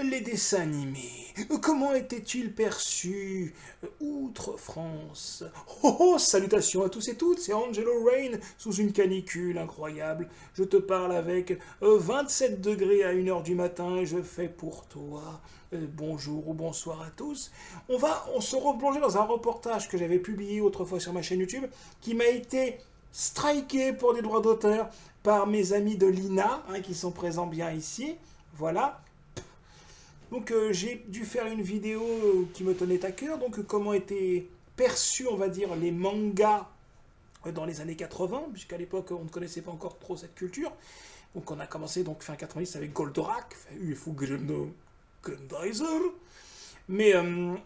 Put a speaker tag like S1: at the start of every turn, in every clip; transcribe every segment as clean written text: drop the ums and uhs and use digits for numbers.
S1: Les dessins animés, comment étaient-ils perçus outre-France? Oh, oh, salutations à tous et toutes, c'est Angelo Rain sous une canicule incroyable. Je te parle avec 27 degrés à 1 heure du matin et je fais pour toi. Bonjour ou bonsoir à tous. On se replonger dans un reportage que j'avais publié autrefois sur ma chaîne YouTube qui m'a été striké pour des droits d'auteur par mes amis de l'INA, hein, qui sont présents bien ici. Voilà. Donc j'ai dû faire une vidéo qui me tenait à cœur, donc comment étaient perçus, on va dire, les mangas dans les années 80, puisqu'à l'époque on ne connaissait pas encore trop cette culture. Donc on a commencé donc fin 90 avec Goldorak, UFO Grandizer. Mais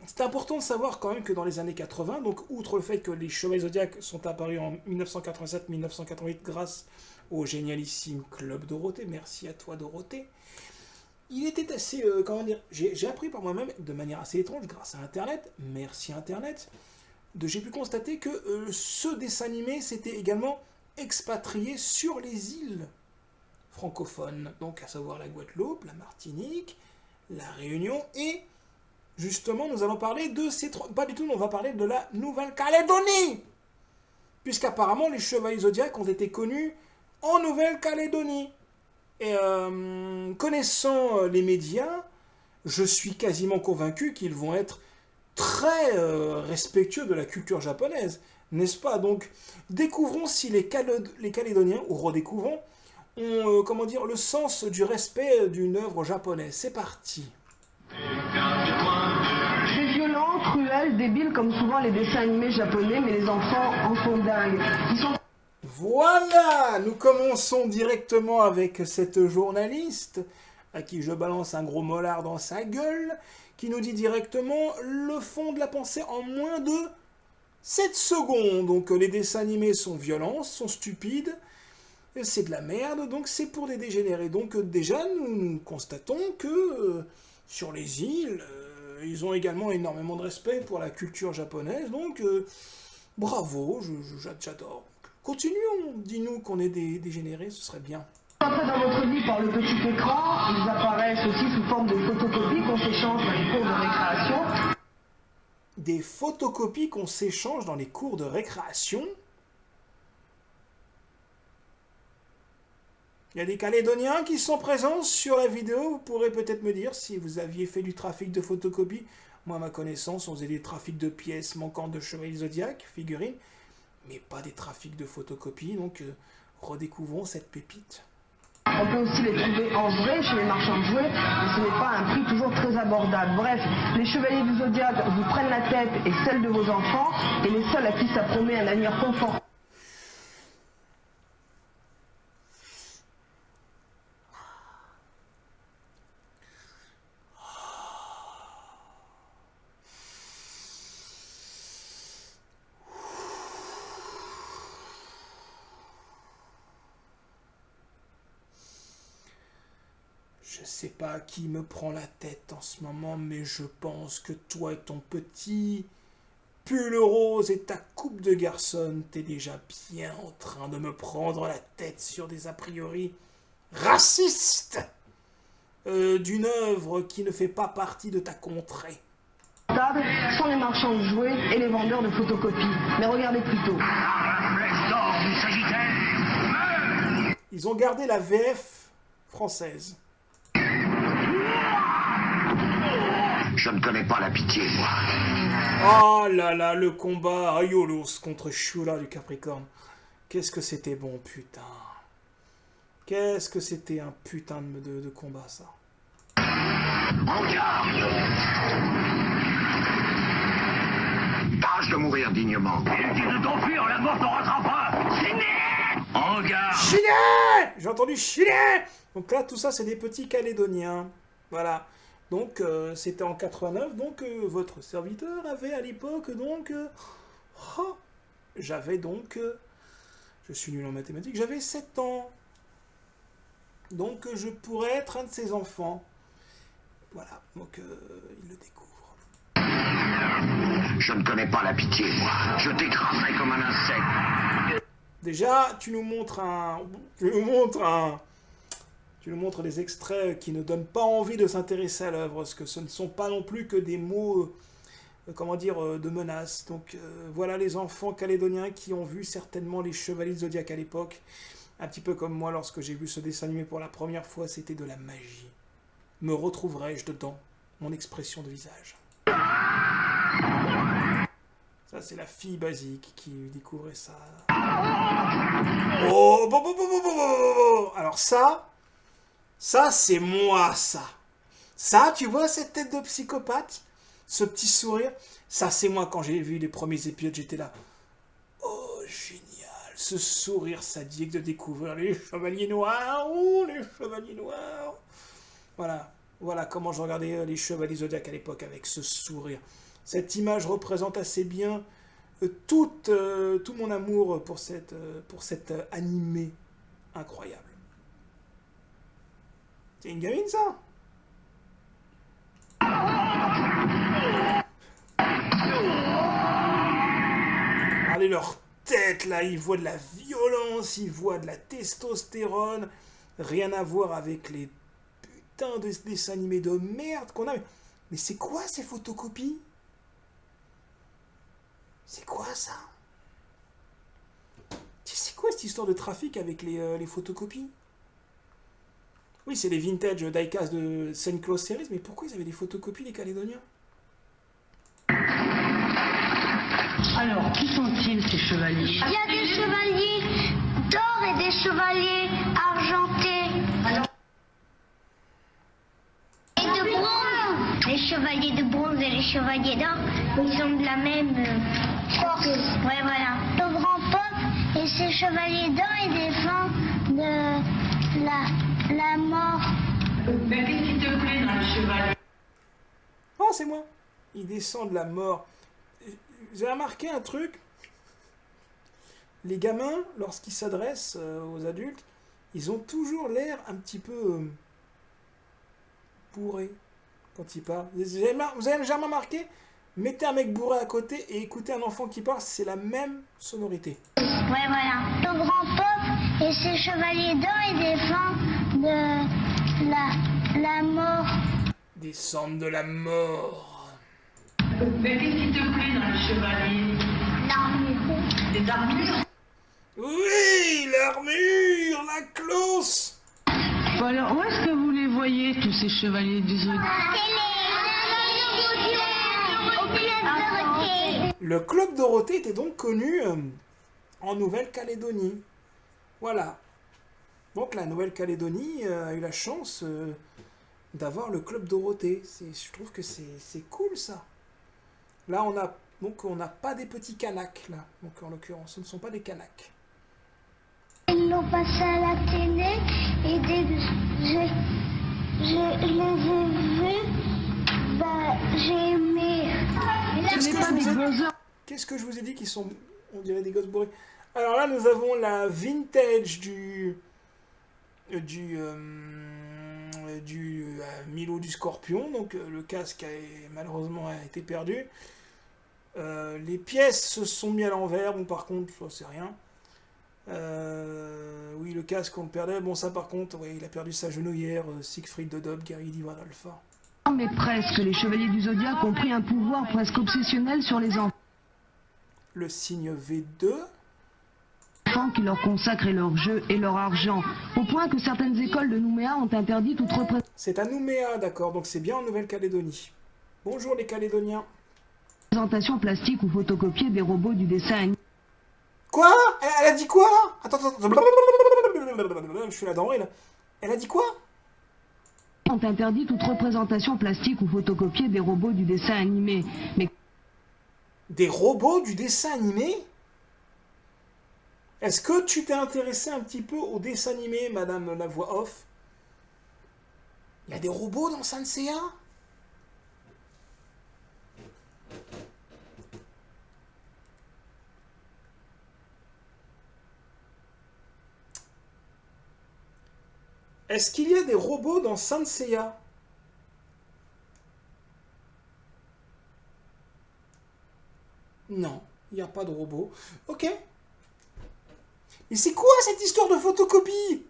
S1: c'est important de savoir quand même que dans les années 80, donc outre le fait que les Chevaliers Zodiac sont apparus en 1987-1988 grâce au génialissime Club Dorothée, merci à toi Dorothée, il était assez, comment dire, j'ai appris par moi-même de manière assez étrange, grâce à Internet, merci Internet, j'ai pu constater que ce dessin animé s'était également expatrié sur les îles francophones, donc à savoir la Guadeloupe, la Martinique, la Réunion, et justement nous allons parler de ces trois, pas du tout, on va parler de la Nouvelle-Calédonie, puisqu'apparemment les Chevaliers Zodiac ont été connus en Nouvelle-Calédonie. Et connaissant les médias, je suis quasiment convaincu qu'ils vont être très respectueux de la culture japonaise, n'est-ce pas? Donc, découvrons si les Calédoniens, ou redécouvrons, ont comment dire, le sens du respect d'une œuvre japonaise. C'est parti.
S2: C'est violent, cruel, débile comme souvent les dessins animés japonais, mais les enfants en sont dingues. Ils sont...
S1: Voilà, nous commençons directement avec cette journaliste à qui je balance un gros mollard dans sa gueule, qui nous dit directement le fond de la pensée en moins de 7 secondes. Donc les dessins animés sont violents, sont stupides, c'est de la merde, donc c'est pour des dégénérés. Donc déjà, nous constatons que sur les îles, ils ont également énormément de respect pour la culture japonaise, donc bravo, j'adore. Continuons, dis-nous qu'on est des dégénérés, ce serait bien.
S2: Après dans votre vie par le petit écran, ils apparaissent aussi sous forme de photocopies qu'on s'échange dans les cours de récréation.
S1: Des photocopies qu'on s'échange dans les cours de récréation? Il y a des Calédoniens qui sont présents sur la vidéo, vous pourrez peut-être me dire si vous aviez fait du trafic de photocopies. Moi, à ma connaissance, on faisait des trafics de pièces manquantes de Chevaliers Zodiac, figurines, mais pas des trafics de photocopies, donc redécouvrons cette pépite.
S2: On peut aussi les trouver en vrai chez les marchands de jouets, mais ce n'est pas un prix toujours très abordable. Bref, les chevaliers du Zodiac vous prennent la tête et celle de vos enfants, et les seuls à qui ça promet un avenir confortable.
S1: Je sais pas qui me prend la tête en ce moment, mais je pense que toi et ton petit pull rose et ta coupe de garçon, t'es déjà bien en train de me prendre la tête sur des a priori racistes d'une œuvre qui ne fait pas partie de ta contrée.
S2: Sont les marchands de jouets et les vendeurs de photocopies. Mais regardez plutôt.
S1: Ils ont gardé la VF française.
S3: Je ne connais pas la pitié, moi.
S1: Oh là là, le combat Aiolos contre Shura du Capricorne. Qu'est-ce que c'était bon, putain. Qu'est-ce que c'était un putain de combat, ça.
S3: Regarde. Tâche de mourir dignement.
S4: Il dit de t'enfuir, la mort te rattrapera. Chiné! Regarde!
S1: Chiné! J'ai entendu Chiné! Donc là, tout ça, c'est des petits Calédoniens. Voilà. Donc, c'était en 89. Donc, votre serviteur avait à l'époque, donc... oh, j'avais donc... je suis nul en mathématiques. J'avais 7 ans. Donc, je pourrais être un de ses enfants. Voilà. Donc, il le découvre.
S3: Je ne connais pas la pitié, moi. Je t'écraserai comme un insecte.
S1: Déjà, tu nous montres un... Tu nous montres des extraits qui ne donnent pas envie de s'intéresser à l'œuvre, parce que ce ne sont pas non plus que des mots, comment dire, de menace. Donc voilà les enfants calédoniens qui ont vu certainement les Chevaliers du Zodiaque à l'époque. Un petit peu comme moi, lorsque j'ai vu ce dessin animé pour la première fois, c'était de la magie. Me retrouverai-je dedans? Mon expression de visage. Ça, c'est la fille basique qui découvrait ça. Oh, bon, bon, bon, bon, bon, bon. Alors ça c'est moi, ça. Ça, tu vois cette tête de psychopathe? Ce petit sourire? Ça, c'est moi quand j'ai vu les premiers épisodes, j'étais là. Oh, génial. Ce sourire sadique de découvrir les Chevaliers Noirs. Oh, les Chevaliers Noirs. Voilà comment je regardais les Chevaliers Zodiac à l'époque, avec ce sourire. Cette image représente assez bien tout mon amour pour cet animé incroyable. C'est une gamine, ça? Regardez leur tête, là. Ils voient de la violence, ils voient de la testostérone. Rien à voir avec les putains de dessins animés de merde qu'on a. Mais c'est quoi ces photocopies? C'est quoi ça? C'est quoi cette histoire de trafic avec les photocopies? Oui, c'est les vintage diecast de Saint Claus Series, mais pourquoi ils avaient des photocopies, les Calédoniens?
S2: Alors, qui sont-ils ces chevaliers?
S5: Il y a des chevaliers d'or et des chevaliers argentés. Et de bronze. Les chevaliers de bronze et les chevaliers d'or, ils ont de la même force. Ouais, voilà. Le grand peuple et ces chevaliers d'or, ils défendent de la mort.
S2: Mais qu'est-ce qui te plaît dans le chevalier?
S1: Oh, c'est moi. Ils descendent de la mort. J'ai remarqué un truc. Les gamins, lorsqu'ils s'adressent aux adultes, ils ont toujours l'air un petit peu bourrés quand ils parlent. Vous avez jamais remarqué? Mettez un mec bourré à côté et écoutez un enfant qui parle, c'est la même sonorité.
S5: Ouais, voilà. Le grand peuple et ses chevaliers d'or, ils défendent de la mort.
S1: Descendre de la mort.
S2: Mais qu'est-ce qui te plaît dans le chevalier?
S5: L'armure.
S2: Les armures?
S1: Oui, l'armure, la cloche.
S2: Bon, alors, où est-ce que vous les voyez, tous ces chevaliers du Zodiac?
S1: Le Club Dorothée était donc connu en Nouvelle-Calédonie. Voilà. Donc la Nouvelle-Calédonie a eu la chance d'avoir le Club Dorothée. Je trouve que c'est cool, ça. Là, on n'a pas des petits Kanaks, là. Donc en l'occurrence, ce ne sont pas des Kanaks.
S5: Ils l'ont passé à la télé et dès que je les ai vus, j'ai aimé.
S1: Qu'est-ce que je vous ai dit qu'ils sont, on dirait des gosses bourrés? Alors là, nous avons la vintage du Milo du Scorpion. Donc le casque malheureusement a été perdu. Les pièces se sont mis à l'envers. Bon, par contre, ça c'est rien. Oui, le casque on le perdait. Bon, ça par contre, ouais, il a perdu sa genouillère. Siegfried de Dob, Gary d'Ivoire Alpha.
S2: Mais presque, les chevaliers du Zodiac ont pris un pouvoir presque obsessionnel sur les enfants
S1: Le signe V2.
S2: qui leur consacraient leur jeu et leur argent, au point que certaines écoles de Nouméa ont interdit toute
S1: C'est à Nouméa, d'accord, donc c'est bien en Nouvelle-Calédonie. Bonjour les Calédoniens.
S2: représentation plastique ou photocopiée des robots du dessin animé.
S1: Quoi? Elle a dit quoi là? Attends. Je suis la denrée là. Elle a dit quoi?
S2: Ont interdit toute représentation plastique ou photocopiée des robots du dessin animé. Mais
S1: Des robots du dessin animé? Est-ce que tu t'es intéressé un petit peu au dessin animé, madame la voix off? Il y a des robots dans Saint Seiya? Est-ce qu'il y a des robots dans Saint Seiya? Non, il n'y a pas de robots. Ok. Mais c'est quoi cette histoire de photocopie?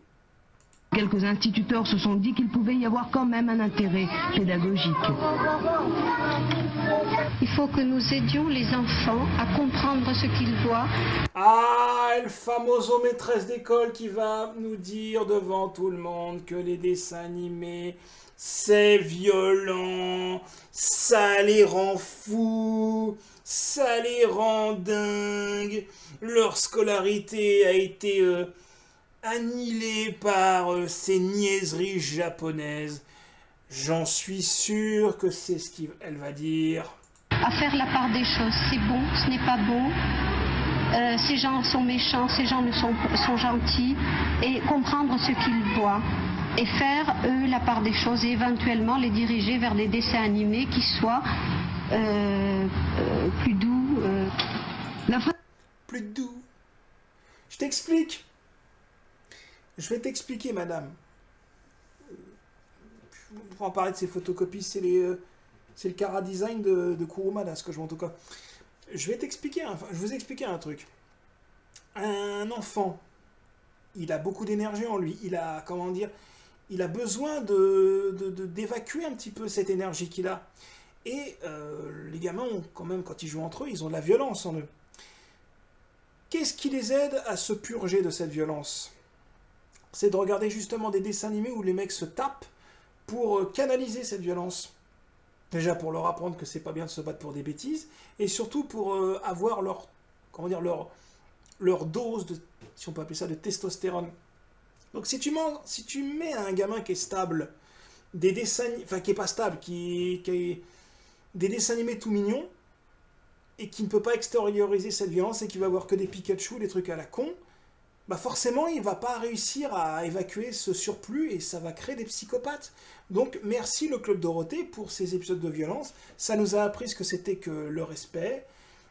S2: Quelques instituteurs se sont dit qu'il pouvait y avoir quand même un intérêt pédagogique.
S6: Il faut que nous aidions les enfants à comprendre ce qu'ils voient.
S1: Ah, El famoso maîtresse d'école qui va nous dire devant tout le monde que les dessins animés, c'est violent, ça les rend fous, ça les rend dingues, leur scolarité a été annihilée par ces niaiseries japonaises. J'en suis sûr que c'est ce qu'elle va dire.
S6: À faire la part des choses, c'est bon, ce n'est pas bon, ces gens sont méchants, ces gens sont gentils, et comprendre ce qu'ils voient, et faire, eux, la part des choses, et éventuellement les diriger vers des dessins animés qui soient plus doux.
S1: Plus doux. Je t'explique. Je vais t'expliquer, madame. Pour en parler de ces photocopies, c'est le Cara Design de Kurumada, ce que je vois en tout cas. Je vais vous expliquer un truc. Un enfant, il a beaucoup d'énergie en lui. Il a, comment dire, il a besoin d'évacuer un petit peu cette énergie qu'il a. Et les gamins, quand même, quand ils jouent entre eux, ils ont de la violence en eux. Qu'est-ce qui les aide à se purger de cette violence? C'est de regarder justement des dessins animés où les mecs se tapent pour canaliser cette violence. Déjà pour leur apprendre que c'est pas bien de se battre pour des bêtises, et surtout pour avoir leur, comment dire, leur dose de, si on peut appeler ça, de testostérone. Donc si tu mets à un gamin qui est stable des dessins, enfin qui est pas stable, qui est des dessins animés tout mignons, et qui ne peut pas extérioriser cette violence et qui va avoir que des Pikachu, des trucs à la con, bah forcément il va pas réussir à évacuer ce surplus et ça va créer des psychopathes. Donc merci le Club Dorothée pour ces épisodes de violence. Ça nous a appris ce que c'était que le respect,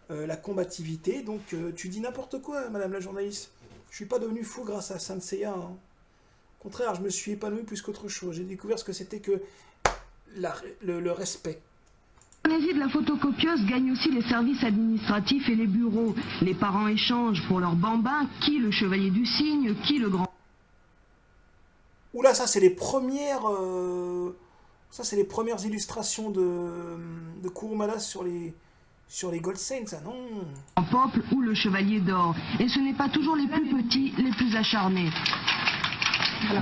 S1: la combativité. Donc tu dis n'importe quoi, madame la journaliste. Je suis pas devenu fou grâce à Saint Seiya. Hein. Au contraire, je me suis épanoui plus qu'autre chose. J'ai découvert ce que c'était que le respect.
S2: L'Indonésie de la photocopieuse gagne aussi les services administratifs et les bureaux. Les parents échangent pour leurs bambins qui le chevalier du cygne, qui le grand...
S1: Oula, ça c'est les premières illustrations de Kurumada sur les Gold Saints, ça non.
S2: En peuple ou le chevalier d'or. Et ce n'est pas toujours les plus petits, les plus acharnés.
S7: Voilà.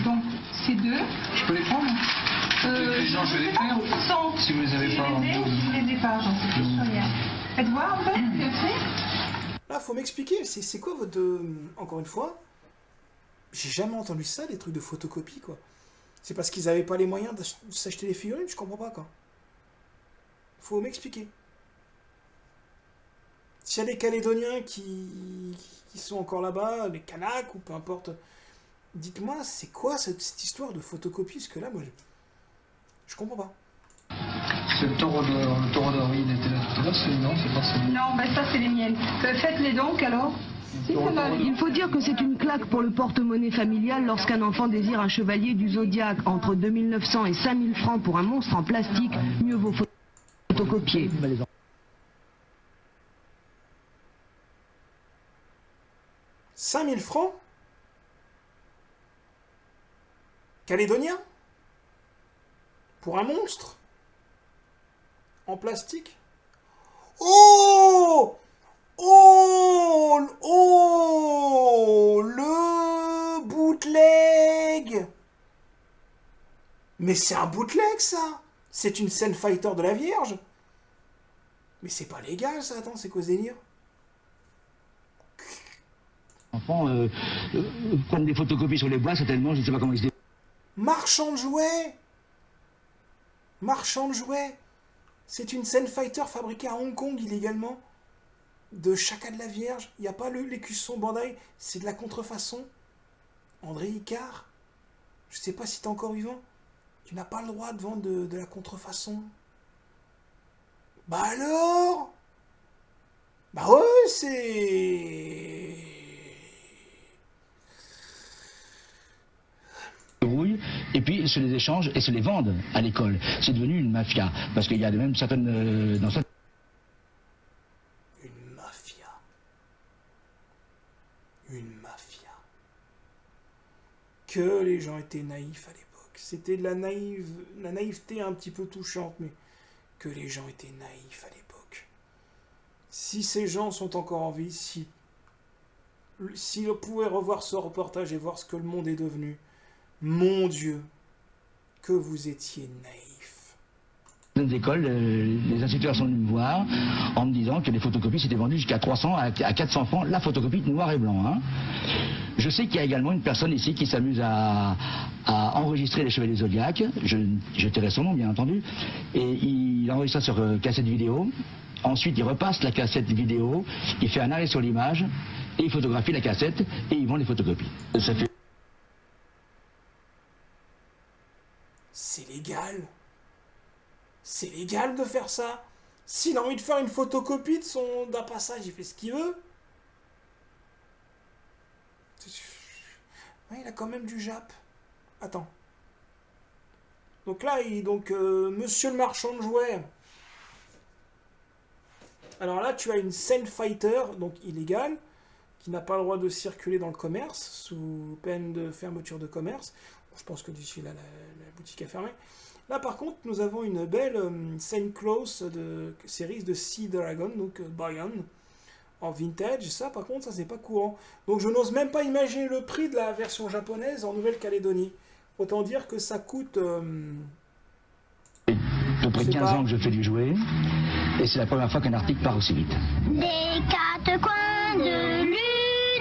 S7: Donc, ces deux...
S8: Je peux les prendre?
S7: Je vais les faire.
S8: Si vous les avez pas.
S7: Je les ai pas, j'en sais plus rien. Faites voir un peu,
S1: Là, faut m'expliquer, c'est quoi votre... Encore une fois, j'ai jamais entendu ça, des trucs de photocopie, quoi. C'est parce qu'ils avaient pas les moyens de s'acheter les figurines, je comprends pas, quoi. Faut m'expliquer. S'il y a des Calédoniens qui sont encore là-bas, les Kanaks, ou peu importe, dites-moi, c'est quoi cette histoire de photocopie? Parce que là, moi, je comprends pas.
S8: C'est le taureau d'or, oui, il était là tout à l'heure, non, c'est pas celui.
S7: Non, ben ça c'est les miennes. Faites-les donc alors.
S2: Il faut dire que c'est une claque pour le porte-monnaie familial lorsqu'un enfant désire un chevalier du zodiaque entre 2900 et 5000 francs pour un monstre en plastique, mieux vaut photocopier.
S1: 5000 francs? Calédonien? Pour un monstre? En plastique? Oh! Oh! Oh! Le bootleg! Mais c'est un bootleg, ça! C'est une scène fighter de la Vierge! Mais c'est pas légal, ça, attends, c'est quoi ce délire?
S9: Enfants prennent des photocopies sur les bois, certainement, je ne sais pas comment ils se débrouillent.
S1: Marchand de jouets! Marchand de jouets! C'est une scène fighter fabriquée à Hong Kong illégalement de Chaka de la Vierge. Il n'y a pas l'écusson Bandai, c'est de la contrefaçon. André Icard, je sais pas si t'es encore vivant. Tu n'as pas le droit de vendre de la contrefaçon. Bah alors? Bah ouais, c'est...
S9: Et puis ils se les échangent et se les vendent à l'école. C'est devenu une mafia. Parce qu'il y a même certaines... dans certaines...
S1: Une mafia. Une mafia. Que les gens étaient naïfs à l'époque. C'était de la naïveté un petit peu touchante, mais que les gens étaient naïfs à l'époque. Si ces gens sont encore en vie, si on pouvait revoir ce reportage et voir ce que le monde est devenu, mon Dieu, que vous étiez naïfs.
S9: Dans les écoles, les instituteurs sont venus me voir en me disant que les photocopies s'étaient vendues jusqu'à 300 à 400 francs, la photocopie noir et blanc. Hein. Je sais qu'il y a également une personne ici qui s'amuse à enregistrer les Chevaliers du Zodiaque. Je tairai son nom, bien entendu. Et il enregistre ça sur cassette vidéo. Ensuite, il repasse la cassette vidéo, il fait un arrêt sur l'image, et il photographie la cassette, et il vend les photocopies. Ça fait...
S1: C'est légal. C'est légal de faire ça. S'il a envie de faire une photocopie d'un passage, il fait ce qu'il veut. Ouais, il a quand même du Jap. Attends. Donc là, Monsieur le marchand de jouets. Alors là, tu as une Scent Fighter, donc illégale, qui n'a pas le droit de circuler dans le commerce, sous peine de fermeture de commerce. Bon, je pense que d'ici là, la boutique est fermée. Là, par contre, nous avons une belle Saint Claus de série de Sea Dragon, donc Bayonne, en vintage. Ça, par contre, ça, c'est pas courant. Donc, je n'ose même pas imaginer le prix de la version japonaise en Nouvelle-Calédonie. Autant dire que ça coûte...
S9: à peu près 15 ans que je fais du jouet, et c'est la première fois qu'un article part aussi vite.
S5: Des quatre coins de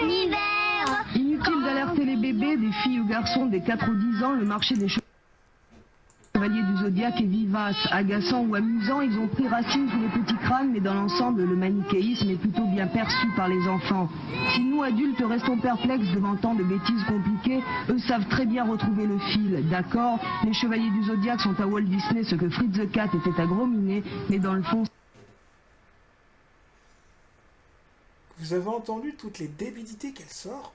S5: l'univers.
S2: Inutile d'alerter les bébés, des filles ou garçons des 4 ou 10 ans, le marché des Chevaliers du Zodiaque est vivace, agaçant ou amusant. Ils ont pris racine sous les petits crânes, mais dans l'ensemble, le manichéisme est plutôt bien perçu par les enfants. Si nous, adultes, restons perplexes devant tant de bêtises compliquées, eux savent très bien retrouver le fil. D'accord, les Chevaliers du Zodiaque sont à Walt Disney ce que Fritz the Cat était à Gros Minet, mais dans le fond...
S1: Vous avez entendu toutes les débilités qu'elle sort?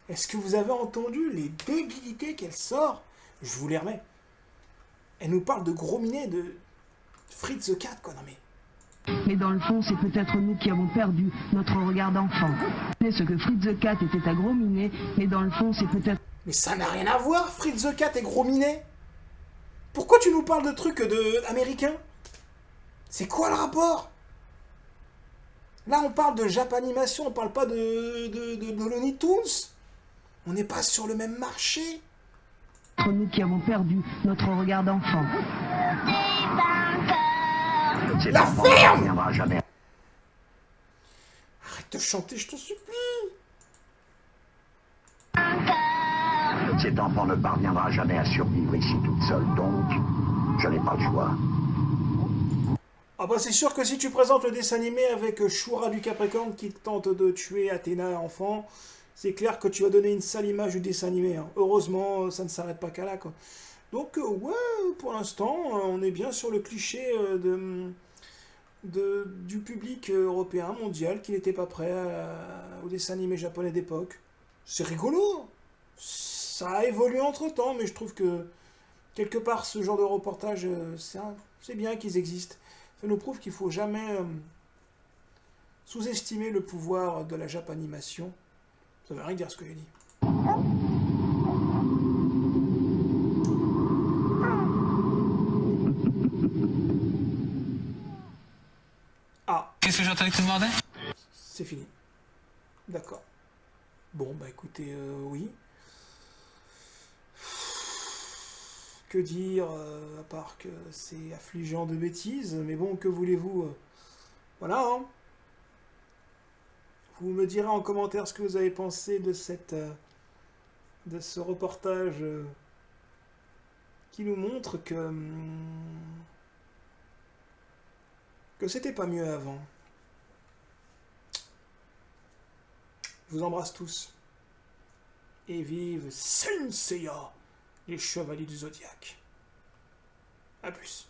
S1: Est-ce que vous avez entendu les débilités qu'elle sort? Je vous les remets. Elle nous parle de Gros Minet, de Fritz the Cat, quoi. Non
S2: mais dans le fond, c'est peut-être nous qui avons perdu notre regard d'enfant. C'est ce que Fritz the Cat était à Gros Minet, mais dans le fond, c'est peut-être...
S1: Mais ça n'a rien à voir, Fritz the Cat et Gros Minet. Pourquoi tu nous parles de trucs américains? C'est quoi le rapport? Là, on parle de Japanimation, on parle pas de Looney Tunes. On n'est pas sur le même marché.
S2: Nous qui avons perdu notre regard d'enfant.
S1: La ferme! Jamais. Arrête de chanter, je t'en supplie.
S3: Cet enfant ne parviendra jamais à survivre ici toute seule, donc je n'ai pas le choix.
S1: Ah bah c'est sûr que si tu présentes le dessin animé avec Shura du Capricorne qui tente de tuer Athéna enfant, c'est clair que tu vas donner une sale image du dessin animé. Hein. Heureusement, ça ne s'arrête pas qu'à là, quoi. Donc, ouais, pour l'instant, on est bien sur le cliché du public européen, mondial, qui n'était pas prêt au dessin animé japonais d'époque. C'est rigolo. Ça a évolué entre-temps, mais je trouve que, quelque part, ce genre de reportage, c'est bien qu'ils existent. Ça nous prouve qu'il ne faut jamais sous-estimer le pouvoir de la Japanimation. Ça veut rien dire ce que j'ai dit. Ah.
S10: Qu'est-ce que j'entendais que tu demandais?
S1: C'est fini. D'accord. Bon, bah écoutez, oui. Que dire, à part que c'est affligeant de bêtises, mais bon, que voulez-vous? Voilà, hein. Vous me direz en commentaire ce que vous avez pensé de ce reportage qui nous montre que c'était pas mieux avant. Je vous embrasse tous. Et vive Saint Seiya, les Chevaliers du Zodiaque. A plus.